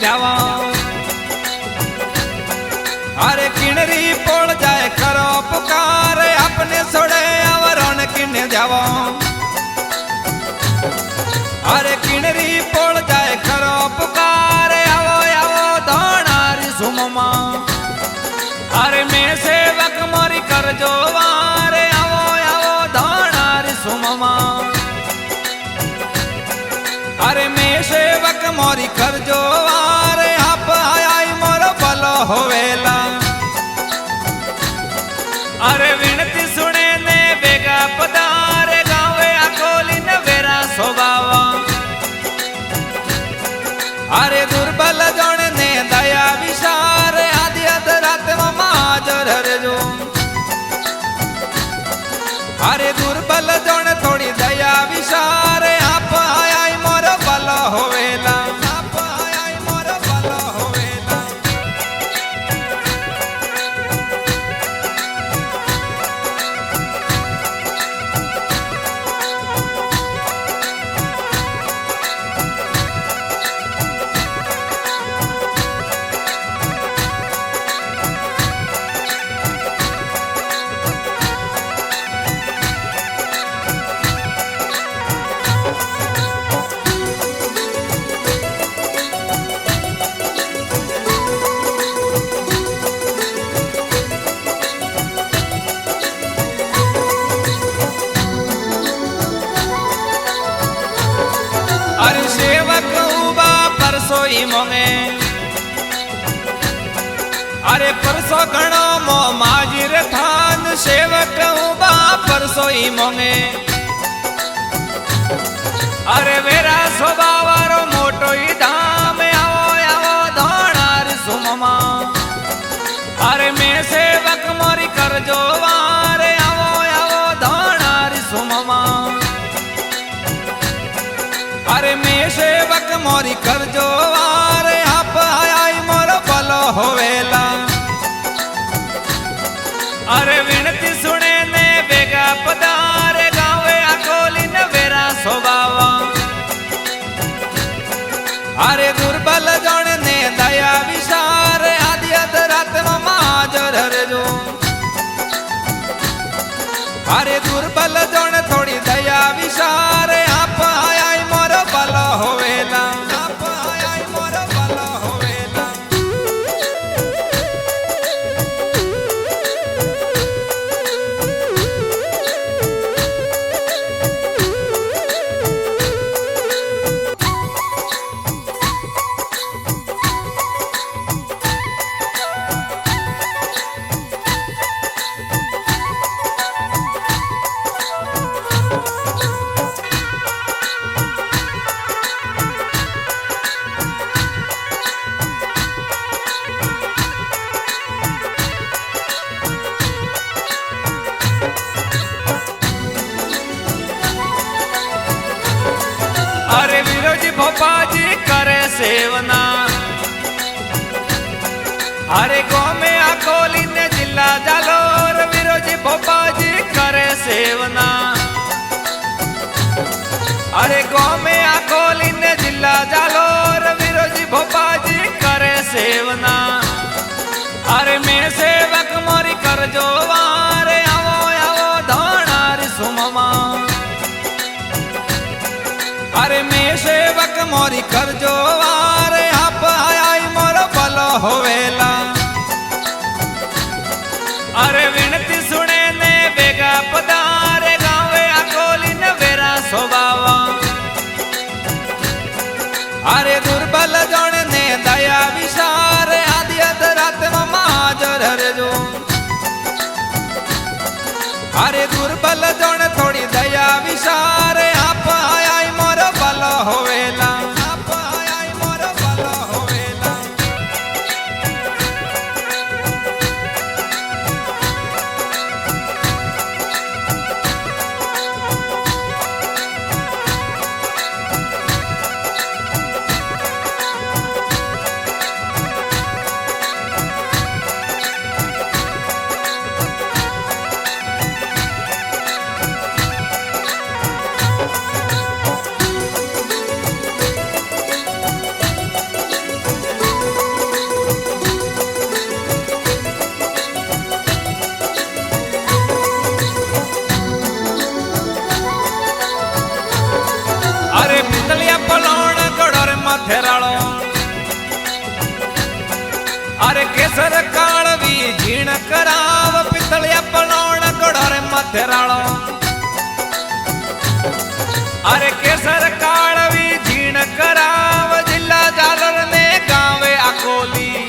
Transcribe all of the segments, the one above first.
जावा अरे किणरी पोड़ जाए करो पुकार अपने सोड़े आवरण किने जावा अरे किणरी पोड़ जाए करो पुकार आवो आवो धोणारी सुममा अरे मैं सेवक मोरी कर जो वारे आवो आवो धोणारी सुममा अरे मैं सेवक मोरी कर जो वारे आप आई मोरो भलो होवेला अरे विनती सुने ने बेगा पधारे गावे अकोली ने वेरा स्वभावा अरे दुर्बल जन ने दया विचार आदि अधरात माजर जो अरे दुर्बल जन थोड़ी दया विचार आप आई मोर बल होवेला आप आई मोर बल होवेला अरे सेवक उबा परसोई मोंगे अरे परसो घणो मो माजिर थान सेवक उबा परसोई मोंगे अरे वेरा स्वभावारो मोटो ही धाम आवो आवो धोणार सुममा अरे मैं सेवक मोरी कर जो वारे आवो आवो धोणार सुममा अरे मैं सेवक मोरी कर जो वारे आप आई मोरो भलो होवेला अरे विनती सुने ने बेगा पधारे गावे अकोली ने वेरा स्वभावा अरे दुर्बल जन ने दया विचार आदि अधरात माजर जो अरे दुर्बल जन थोड़ी दया विचार आप आई मोर बल होवेला आप आई मोर बल होवेला अरे विरोजी भोपाजी करे सेवना अरे गाँव में अकोली ने जिला जालोर विरोजी भोपाजी करे सेवना अरे गाँव में अकोली ने जिला जालोर विरोजी भोपाजी करे सेवना अरे मैं सेवक मोरी कर जो वारे आवो आवो धोणारी सुममा अरे मैं सेवक मोरी कर जो वारे आप आई मोर भल होवेला अरे विनती सुने ने बेगा पधारे गावे अकोली ने वेरा स्वभावा अरे दुर्बल जन ने दया विचार आदि अधरात माजर जो अरे दुर्बल जन थोड़ी दया विचार आप आई मोर बल होवेला आप आई मोर बल होवेला થેરાળો અરે કેસર કાળવી ઝીણ કરાવ જિલ્લા જાલર ને ગાવે આકોલી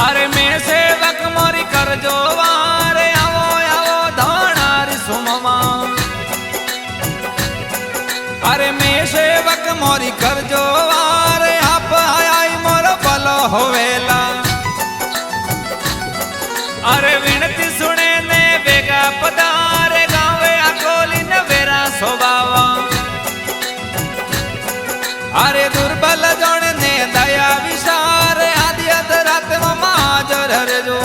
અરે મેં સેવક મોરી કરજો વારે આવો આવો ધાણારી સુમમાં અરે મેં સેવક મોરી કરજો વારે આપ આય મોરો ભલો હોવેલા અરે વિનતી સુણે ને ભેગા પધારે ગાવે આકોલી ને વેરા સોબાવા અરે દુર્બલ જણ ને દયા વિચારે આદિ અધરાત્મા હાજર રહેજો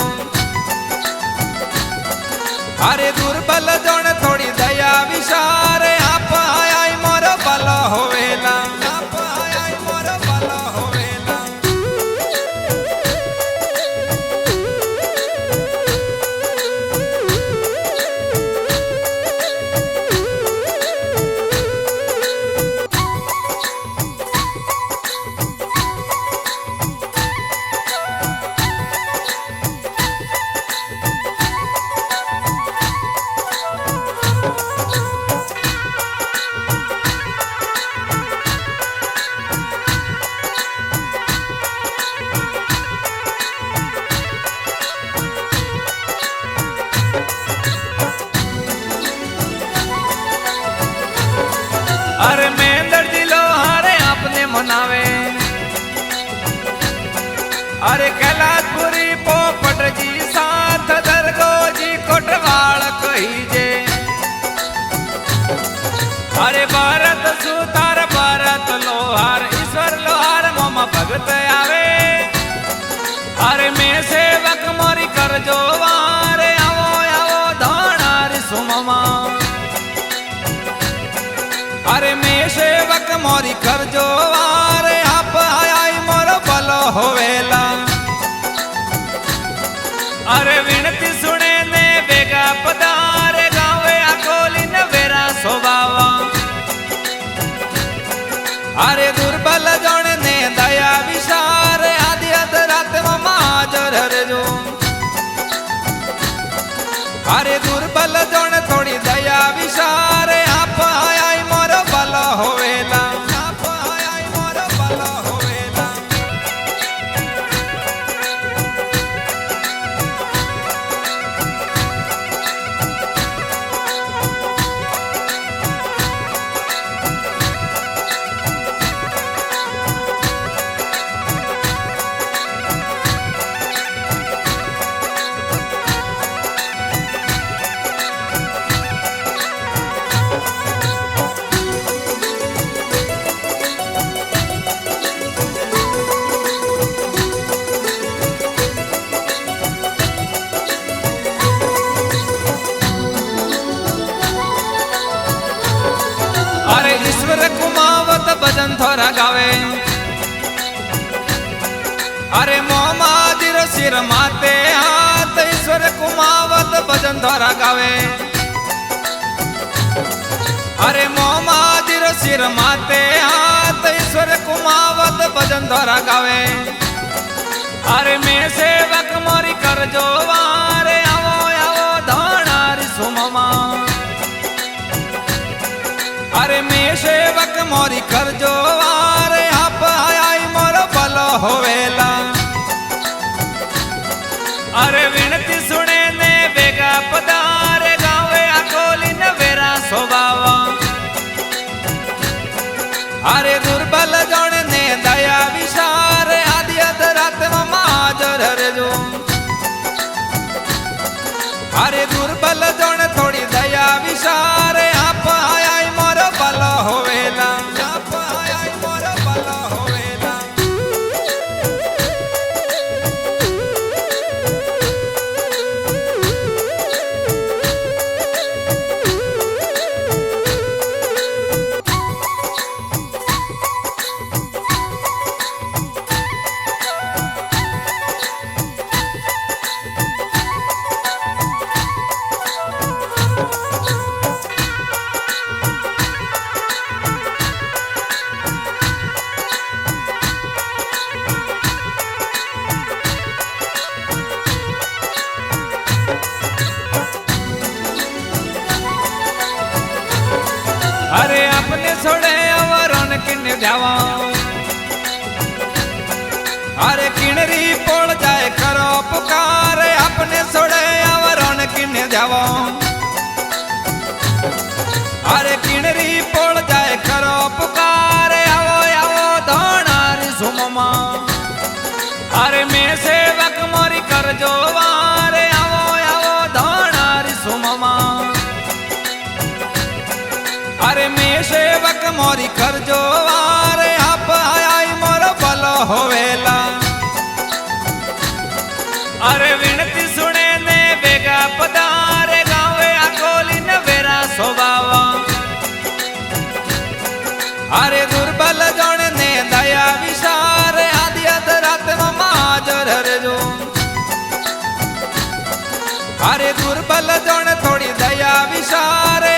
અરે દુર્બલ જણ થોડી દયા વિચારે આપ આય મોરો ભલો હોવેલા આપ આય મોરો ભલો હોવેલા अरे मेंदर दिलो हारे आपने मनावे अरे कैलाशपुरी पोपट जी साथ दरगो जी कोटवाड़ कही जे अरे भारत सुतार भारत लोहार ईश्वर लोहार मोमा भगत आवे अरे मैं सेवक मोरी करजो वारे आवो आवो धाणारी सुममा अरे मैं सेवक मोरी करजो वारे आप आय मोरो भलो होवेला अरे विनती सुने ने बेगा पधारे गावे आकोली ने वेरा सोबावा अरे दुर्बल जण ने दया विचारे आदि अधरात्मा हाजर रहजो अरे दुर्बल जण थोड़ी दया विचारे आप आय मोरो भलो होवेला आप आय मोरो भलो होवेला अरे ईश्वर कुमावत भजन थोड़ा गावे अरे मोमादिर सिर माते हाथ ईश्वर कुमावत भजन थोड़ा गावे अरे मोमादिर सिर माते हाथ ईश्वर कुमावत भजन थोड़ा गावे अरे मैं सेवक मोरी करजो वारे आवो आवो धाणारी सुममा अरे मैं सेवक मोरी करजो वारे आप आय मोरो भलो होवेला अरे विनती सुने ने बेगा पधारे गावे आकोली ने वेरा सोबावा अरे दुर्बल जण ने दया विचारे आदि अधरात्मा हाजर रहजो अरे दुर्बल जण थोड़ी दया विचारे आप आय मोरो भलो होवेला आप आय मोरो भलो होवेला मोरी करजो वारे आप आई मोर भलो होवेला। अरे विनती सुने ने बेगा पधारे गावे अकोली न वेरा स्वभावा। अरे दुर्बल जन ने दया विचार आदि अधरात हाजर रजो। अरे दुर्बल जन थोड़ी दया विचार